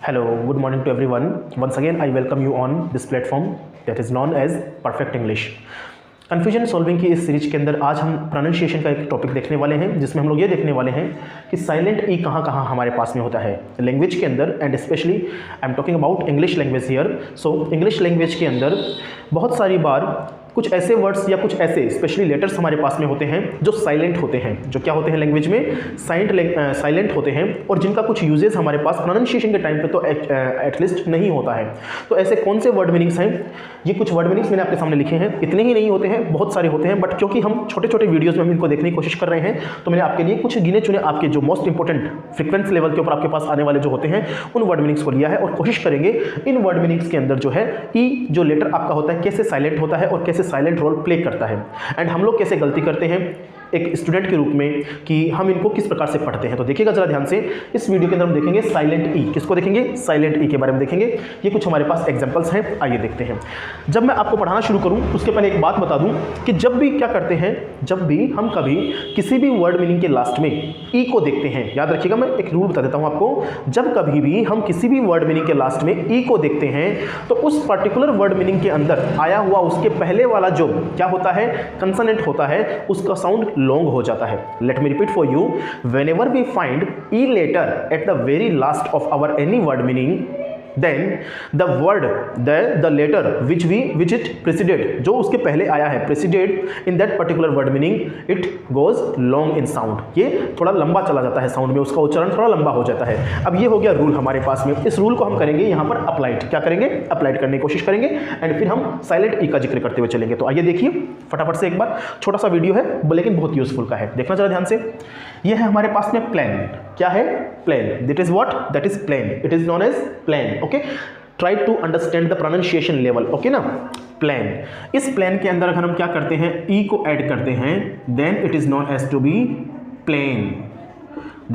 Hello, good morning to everyone. Once again, I welcome you on this platform that is known as Perfect English. Confusion solving की इस series के अंदर आज हम pronunciation का एक टॉपिक देखने वाले हैं, जिसमें हम लोग ये देखने वाले हैं कि साइलेंट ई कहाँ कहाँ हमारे पास में होता है लैंग्वेज के अंदर, and specially I am talking about English language here. So English language के अंदर बहुत सारी बार कुछ ऐसे वर्ड्स या कुछ ऐसे स्पेशली लेटर्स हमारे पास में होते हैं जो साइलेंट होते हैं, जो क्या होते हैं लैंग्वेज में साइलेंट होते हैं, और जिनका कुछ यूजेस हमारे पास प्रोनाउंसिएशन के टाइम पे तो एटलीस्ट नहीं होता है. तो ऐसे कौन से वर्ड मीनिंग्स हैं? ये कुछ वर्ड मीनिंग्स मैंने आपके सामने लिखे हैं. इतने ही नहीं होते हैं, बहुत सारे होते हैं, बट क्योंकि हम छोटे छोटे वीडियोज़ में हम इनको देखने की कोशिश कर रहे हैं, तो मैंने आपके लिए कुछ गिने चुने आपके जो मोस्ट इंपॉर्टेंट फ्रिक्वेंस लेवल के ऊपर आपके पास आने वाले जो होते हैं उन वर्ड मीनिंग्स को लिया है, और कोशिश करेंगे इन वर्ड मीनिंग्स के अंदर जो है ई जो लेटर आपका होता है कैसे साइलेंट होता है और कैसे साइलेंट रोल प्ले करता है, एंड हम लोग कैसे गलती करते हैं एक स्टूडेंट के रूप में कि हम इनको किस प्रकार से पढ़ते हैं. तो देखिएगा जरा ध्यान से, इस वीडियो के अंदर हम देखेंगे साइलेंट ई. किसको देखेंगे? साइलेंट ई के बारे में देखेंगे. ये कुछ हमारे पास एग्जांपल्स हैं, आइए देखते हैं. जब मैं आपको पढ़ाना शुरू करूं उसके पहले एक बात बता दूं कि जब भी क्या करते हैं, जब भी हम कभी किसी भी वर्ड मीनिंग के लास्ट में ई को देखते हैं, याद रखिएगा मैं एक रूल बता देता हूं आपको. जब कभी भी हम किसी भी वर्ड मीनिंग के लास्ट में ई को देखते हैं तो उस पर्टिकुलर वर्ड मीनिंग के अंदर आया हुआ उसके पहले वाला जो क्या होता है कंसोनेंट होता है, उसका साउंड लॉन्ग हो जाता है. Let me repeat for you, whenever we find E letter at the very last of our any word meaning, then the word the letter which it preceded, जो उसके पहले आया है preceded in that particular word meaning, it goes long in sound. ये थोड़ा लंबा चला जाता है साउंड में, उसका उच्चारण थोड़ा लंबा हो जाता है. अब ये हो गया रूल हमारे पास में. इस रूल को हम करेंगे यहाँ पर अप्लाइड. क्या करेंगे? अप्लाइड करने की कोशिश करेंगे, एंड फिर हम साइलेंट ई का जिक्र करते हुए चलेंगे. तो आइए देखिए फटाफट से एक बार. छोटा सा वीडियो है लेकिन बहुत यूजफुल का है, देखना जरा ध्यान से. ये है हमारे पास में प्लेन. क्या है? Plane. That is what? That is plane. It is known as plane. Okay, try to understand the pronunciation level. Okay ना, प्लेन. इस प्लेन के अंदर अगर हम क्या करते हैं, ई को ऐड करते हैं, then it is known as to be plane.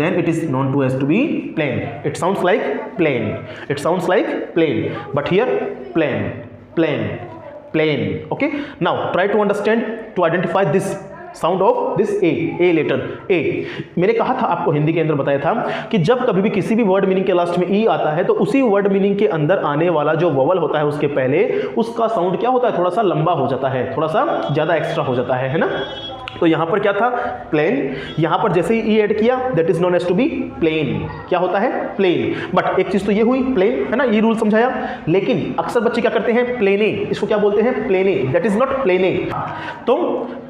Then it is known to as to be plain. It sounds like plain. It sounds like plain. But here plain, plain, plain. Okay. Now try to understand, to identify this sound of this A letter A. मैंने कहा था आपको हिंदी के अंदर बताया था कि जब कभी भी किसी भी वर्ड मीनिंग के लास्ट में ई आता है तो उसी वर्ड मीनिंग के अंदर आने वाला जो वोवल होता है उसके पहले उसका साउंड क्या होता है, थोड़ा सा लंबा हो जाता है, थोड़ा सा ज्यादा एक्स्ट्रा हो जाता है ना. तो यहां पर क्या था? प्लेन. यहां पर जैसे ही ई ऐड किया, that is known as to be plane. क्या होता है? प्लेन. बट एक चीज तो ये हुई प्लेन है ना, ये रूल समझाया. लेकिन अक्सर बच्चे क्या करते हैं? प्लेने. इसको क्या बोलते हैं? Plane. That is not plane. तो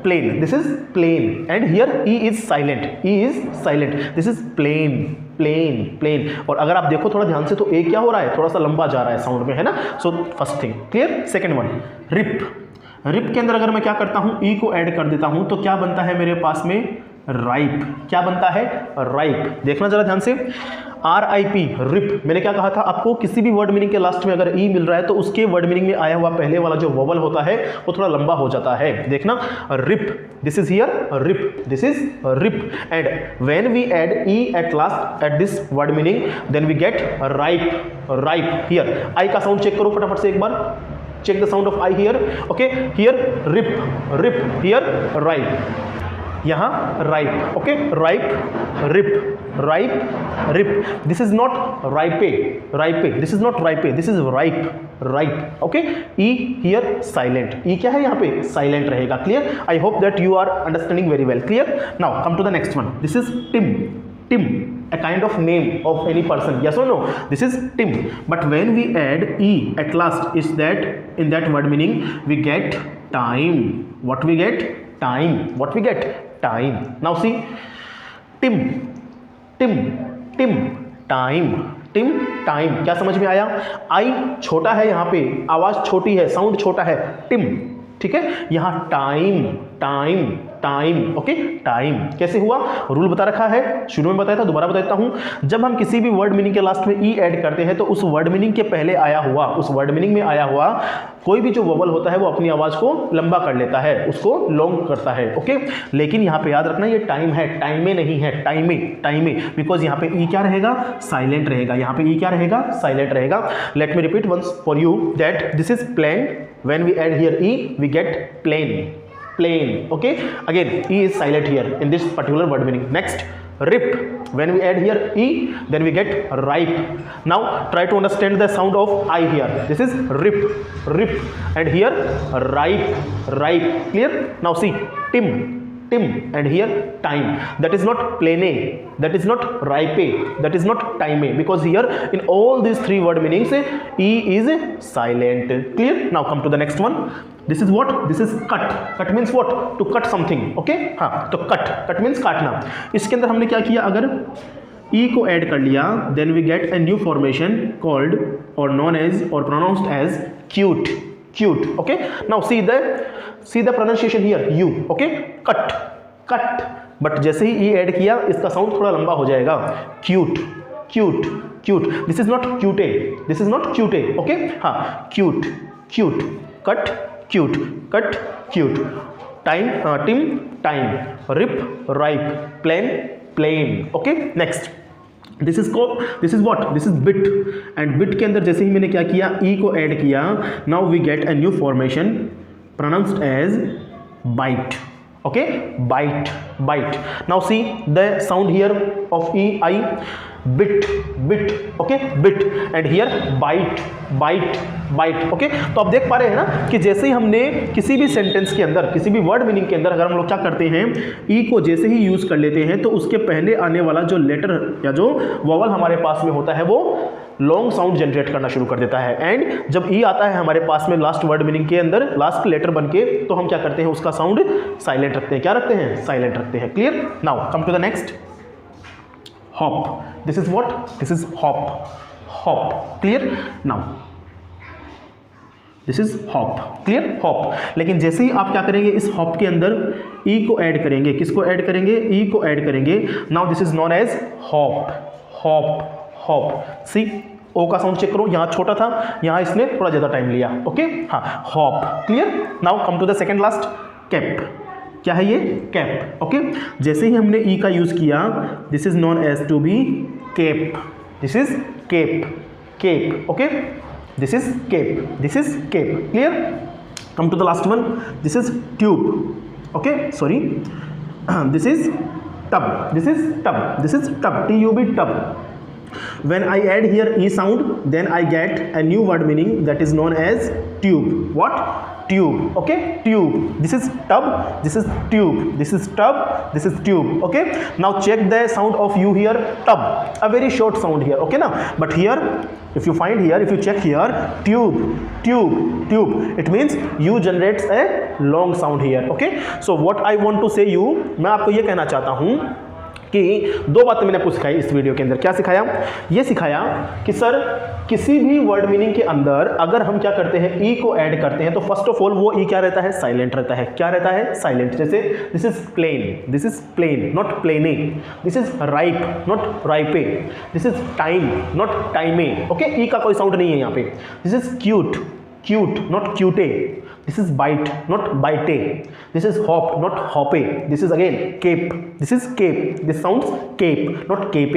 plane, this is plane, and here E is silent. E is silent. This is plane, plane, plane. और अगर आप देखो थोड़ा ध्यान से तो ए क्या हो रहा है, थोड़ा सा लंबा जा रहा है साउंड में, है ना. So first thing clear. Second one, rip. Rip के अंदर अगर मैं क्या करता हूं, ई को ऐड कर देता हूं तो क्या बनता है मेरे पास में? राइप. क्या बनता है? राइप. देखना जरा ध्यान से, RIP, रिप. मैंने क्या कहा था आपको, किसी भी वर्ड मीनिंग के लास्ट में अगर ई मिल रहा है तो उसके वर्ड मीनिंग में आया हुआ पहले वाला जो वोवल होता है वो थोड़ा लंबा हो जाता है. देखना, rip. This is here rip. This is rip. And when we add E at last at this word meaning, then we get ripe. Ripe. Here I का साउंड चेक करो फटाफट से एक बार. Check the sound of I here. Okay, here rip, rip. Here ripe. यहाँ ripe. Okay, ripe, rip, ripe, rip. This is not ripe, ripe. This is not ripe. This is ripe, ripe. Okay. E here silent. E क्या है यहाँ पे? Silent रहेगा. Clear? I hope that you are understanding very well. Clear? Now come to the next one. This is Tim. Tim. A kind of name of any person. Yes or no? This is Tim. But when we add e at last, is that in that word meaning we get time. What we get? Time. What we get? Time. Now see, Tim, Tim, Tim, time. Tim, time. क्या समझ में आया? आई छोटा है यहाँ पे, आवाज छोटी है, साउंड छोटा है. Tim. ठीक है. यहाँ time, time, time. Okay, time. कैसे हुआ? रूल बता रखा है, शुरू में बताया था, दोबारा बताता हूं. जब हम किसी भी वर्ड मीनिंग के लास्ट में ई ऐड करते हैं तो उस वर्ड मीनिंग के पहले आया हुआ, उस वर्ड मीनिंग में आया हुआ कोई भी जो वोवल होता है वो अपनी आवाज को लंबा कर लेता है, उसको लॉन्ग करता है. ओके, लेकिन यहाँ पे याद रखना ये टाइम है, टाइम में नहीं है, टाइम में, टाइम में. बिकॉज यहाँ पे ई क्या रहेगा? साइलेंट रहेगा. यहाँ पे ई क्या रहेगा? साइलेंट रहेगा. Let me repeat once for you that this is plane. When we add here e we get plane. Plain. Okay, again E is silent here in this particular word meaning. Next, rip. When we add here e, then we get ripe. Now try to understand the sound of I here. This is rip, rip, and here ripe, ripe. Clear? Now see, tim, tim, and here time. That is not plane, that is not ripe, that is not time, because here in all these three word meanings e is silent. Clear? Now come to the next one. This is what? This is cut. Cut means what? To cut something. Okay? हाँ, तो cut. Cut means काटना. इसके अंदर हमने क्या किया? अगर e को ऐड कर लिया, then we get a new formation called or known as or pronounced as cute. Cute. Okay? Now see the pronunciation here. U. Okay? Cut. Cut. But जैसे ही e ऐड किया, इसका साउंड थोड़ा लंबा हो जाएगा. Cute. Cute. Cute. This is not cute. This is not cute. Okay? हाँ. Cute. Cute. Cut. Cute, cut, cute. Time, tim, time. Rip, ripe. Plain, plain. Okay, next. This is what? This is bit. And bit के अंदर जैसे ही मैंने क्या किया, e को add किया, now we get a new formation pronounced as bite. Okay, bite, bite. Now see the sound here of e, I. Bit, bit, okay, bit, and here bite, bite, bite, okay. तो आप देख पा रहे हैं ना कि जैसे ही हमने किसी भी सेंटेंस के अंदर, किसी भी वर्ड मीनिंग के अंदर अगर हम लोग क्या करते हैं, ई को जैसे ही यूज कर लेते हैं तो उसके पहले आने वाला जो लेटर या जो वॉवल हमारे पास में होता है वो लॉन्ग साउंड जनरेट करना शुरू कर देता है। एंड जब ई आता है हमारे पास में लास्ट वर्ड मीनिंग के अंदर, लास्ट लेटर बन के, तो हम क्या करते हैं, उसका साउंड साइलेंट रखते हैं। क्या रखते हैं? साइलेंट रखते हैं। Clear? Now come to the next. Hop. This is what? This is hop. Hop. Clear? Now this is hop. Clear? Hop. लेकिन जैसे ही आप क्या करेंगे, इस hop के अंदर e को ऐड करेंगे, किसको ऐड करेंगे? e को ऐड करेंगे. Now this is known as hop. Hop. Hop. See? o का साउंड चेक करो, यहाँ छोटा था, यहाँ इसने थोड़ा ज़्यादा टाइम लिया. ओके? हाँ. Hop. Clear? Now come to the second last. Cap. क्या है ये? कैप. ओके, जैसे ही हमने ई का यूज किया, this is known as to be cape. This is cape. Cape. Okay, this is cape. This is cape. Clear? Come to the last one. This is tube. Okay, sorry, this is tub. This is tub. This is tub. TUB, tub. When I add here e sound, then I get a new word meaning that is known as tube. What? Tube. Okay? Tube. This is tub. This is tube. This is tub. This is tube. Okay? Now check the sound of u here. Tub. A very short sound here. Okay now? But here, if you find here, if you check here, tube, tube, tube. It means u generates a long sound here. Okay? So what I want to say you, मैं आपको ये कहना चाहता हूँ कि दो बातें मैंने आपको सिखाई इस वीडियो के अंदर. क्या सिखाया? ये सिखाया कि सर किसी भी वर्ड मीनिंग के अंदर अगर हम क्या करते हैं, ई को ऐड करते हैं, तो फर्स्ट ऑफ ऑल वो ई क्या रहता है? साइलेंट रहता है. क्या रहता है? साइलेंट. जैसे this is plane. This is plane, not plane. This is ripe, not ripe. This is time, not time. Okay, E का कोई साउंड नहीं है यहाँ पे. This is cute. Cute, not cute. This is bite, not bite. This is hop, not hoppe. This is again cape. This is cape. This sounds cape, not cape.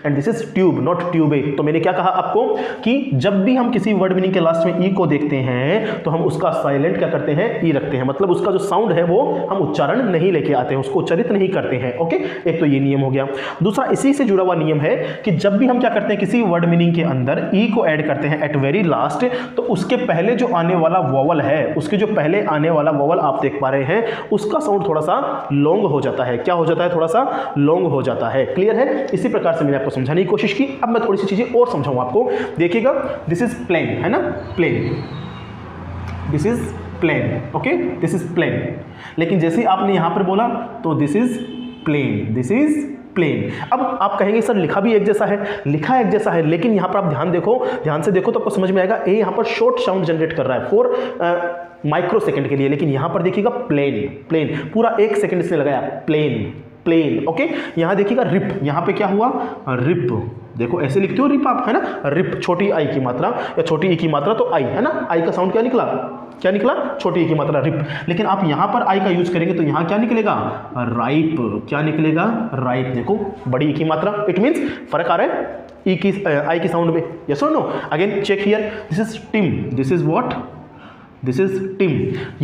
And this is tube, not tube. तो मैंने क्या कहा आपको कि जब भी हम किसी वर्ड मीनिंग के लास्ट में ई को देखते हैं तो हम उसका साइलेंट क्या करते हैं? ई रखते हैं. मतलब उसका जो साउंड है वो हम उच्चारण नहीं लेके आते हैं, उसको उच्चारित नहीं करते हैं. ओके, एक तो ये नियम हो गया. दूसरा इसी से जुड़ा हुआ नियम है कि जब भी हम क्या करते हैं, किसी वर्ड मीनिंग के अंदर ई को ऐड करते हैं एट वेरी लास्ट, तो उसके पहले जो आने वाला वॉवल है, उसके जो पहले आने वाला वॉवल आप देख पा रहे हैं, उसका साउंड थोड़ा सा लॉन्ग हो जाता है. क्या हो जाता है? थोड़ा सा लॉन्ग हो जाता है. क्लियर है? इसी प्रकार से मैंने आपको समझाने की कोशिश की. अब मैं थोड़ी सी चीजें और समझाऊं आपको. देखिएगा, दिस इज प्लेन, है ना? Plane. This is plane. Okay, this is plane. लेकिन जैसे आपने यहां पर बोला तो this is plane. This is plane. अब आप कहेंगे सर लिखा भी एक जैसा है, लिखा एक जैसा है, लेकिन यहां पर आप ध्यान से देखो तो आपको समझ में आएगा. ए यहां पर शॉर्ट साउंड जनरेट कर रहा है फॉर माइक्रो सेकंड के लिए, लेकिन यहां पर देखिएगा प्लेन. प्लेन पूरा 1 सेकंड इसने लगाया. Plane, plane. ओके, यहां देखिएगा रिप. यहां पे क्या हुआ? रिप. देखो ऐसे लिखते हो रिप आप, है ना? रिप, छोटी आई की मात्रा या छोटी ई की मात्रा, तो आई, है ना? आई का साउंड क्या निकला? क्या निकला? छोटी ई की मात्रा, रिप. लेकिन आप यहां पर आई का यूज करेंगे तो यहां क्या निकलेगा? राइप. क्या निकलेगा? राइप. देखो बड़ी ई की मात्रा. इट मीन्स फर्क आ रहा है ई की आई की साउंड में. यस और no? Again check here. This is Tim. This is what? This is Tim.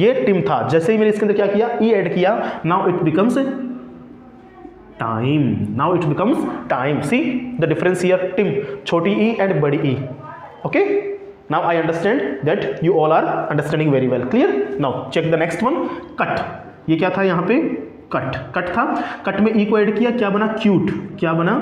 ये टिम था. जैसे ही मैंने इसके अंदर क्या किया? ई ऐड किया. Now it becomes time. Now it becomes time. See the difference here, Tim छोटी ई एंड बड़ी E. Okay, now I understand that you all are understanding very well. Clear? Now check the next one. cut. ये क्या था यहाँ पे? Cut. Cut था, cut में E को ऐड किया, क्या बना? क्यूट. क्या बना?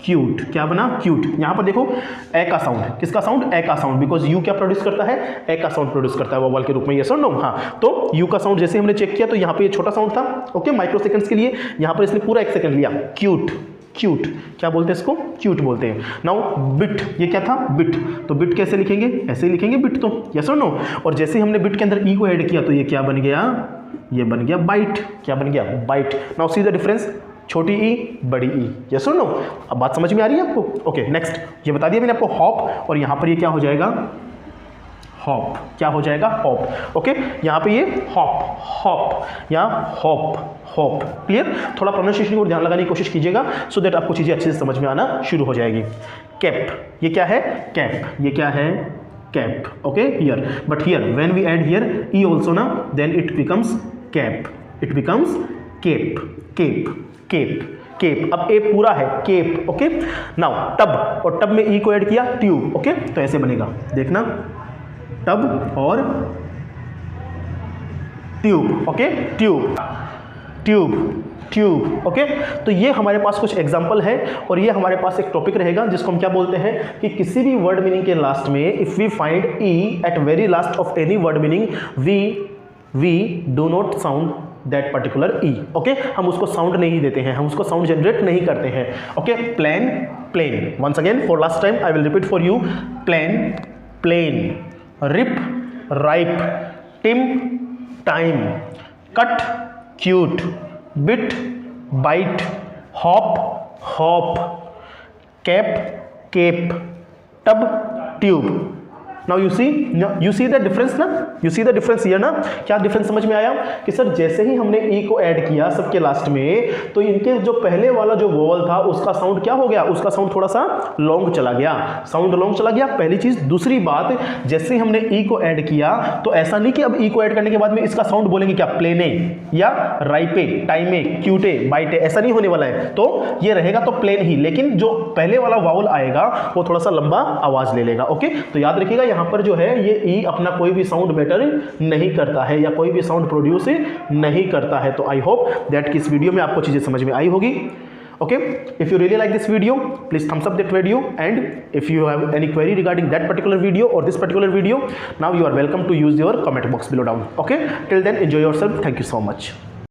क्यूट. क्या बना? क्यूट. यहाँ पर देखो ए का साउंड. किसका साउंड? ए का साउंड. बिकॉज यू क्या प्रोड्यूस करता है? ए का साउंड प्रोड्यूस करता है वोवल के रूप में. यस और नो? हाँ. तो यू का साउंड जैसे हमने चेक किया तो यहाँ पे ये छोटा साउंड था. ओके, माइक्रो सेकंड्स के लिए. यहाँ पर इसने पूरा 1 सेकंड लिया. क्यूट. क्यूट. क्या बोलते हैं इसको? क्यूट बोलते हैं. Now bit. ये क्या था? बिट. तो बिट कैसे लिखेंगे? ऐसे ही लिखेंगे बिट तो. यस और नो? और जैसे हमने बिट के अंदर ई को ऐड किया तो ये क्या बन गया? ये बन गया बाइट. क्या बन गया? Bite. Now see the difference, छोटी ई बड़ी ई. यस और नो? अब बात समझ में आ रही है आपको? Okay, next. ये बता दिया मैंने आपको हॉप, और यहाँ पर ये क्या हो जाएगा? हॉप. क्या हो जाएगा? हॉप. ओके, यहाँ पे ये हॉप. हॉप या हॉप. हॉप. क्लियर? थोड़ा प्रोनाउंसिएशन को ध्यान लगाने की कोशिश कीजिएगा सो दैट आपको चीज़ें अच्छे से समझ में आना शुरू हो जाएगी. कैप. ये क्या है? कैप. ये क्या है? Cap. Okay, here. But here when we add here E also ना, then it becomes cap. It becomes cape. Cape. Cape. Cape. अब ए पूरा है, केप. ओके, नाउ टब, और टब में ई को ऐड किया, ट्यूब. ओके, तो ऐसे बनेगा, देखना, टब और tube. Okay, tube. Tube. Tube. Okay, तो ये हमारे पास कुछ एग्जांपल है, और ये हमारे पास एक टॉपिक रहेगा जिसको हम क्या बोलते हैं कि किसी भी वर्ड मीनिंग के लास्ट में if we find e at very last of any word meaning, we do not sound that particular e. Okay, हम उसको साउंड नहीं देते हैं, हम उसको साउंड जनरेट नहीं करते हैं. Okay, plane. Plane. Once again for last time I will repeat for you. Plane. Plane. Rip. Ripe. Tim. Time. Cut. Cute. Bit. Bite. Hop. Hop. Cap. Cape. Tub. Tube. Now you see the difference ना, you see the difference here ना. क्या difference समझ में आया कि sir जैसे ही हमने ई को ऐड किया सबके लास्ट में, तो इनके जो पहले वाला जो वोवल था उसका साउंड क्या हो गया? उसका साउंड थोड़ा सा लॉन्ग चला गया. साउंड लॉन्ग चला गया, पहली चीज. दूसरी बात, जैसे ही हमने ई को ऐड किया तो ऐसा नहीं कि अब ई को ऐड करने के बाद में इसका साउंड बोलेंगे क्या? प्लेने या राइपे, टाइमे, क्यूटे, बाइटे, ऐसा नहीं होने वाला है. तो ये रहेगा तो प्लेन ही, लेकिन जो पहले वाला वावल आएगा वो थोड़ा सा लंबा आवाज ले लेगा. ओके, तो याद रखिएगा यहाँ पर जो है ये ई अपना कोई भी साउंड मैटर नहीं करता है या कोई भी साउंड प्रोड्यूस नहीं करता है. तो आई होप दैट कि इस वीडियो में आपको चीजें समझ में आई होगी. Okay, if you really like this video, please thumbs up that video, and if you have any query regarding that particular video or this particular video, now you are welcome to use your comment box below down. Okay, till then enjoy yourself. Thank you so much.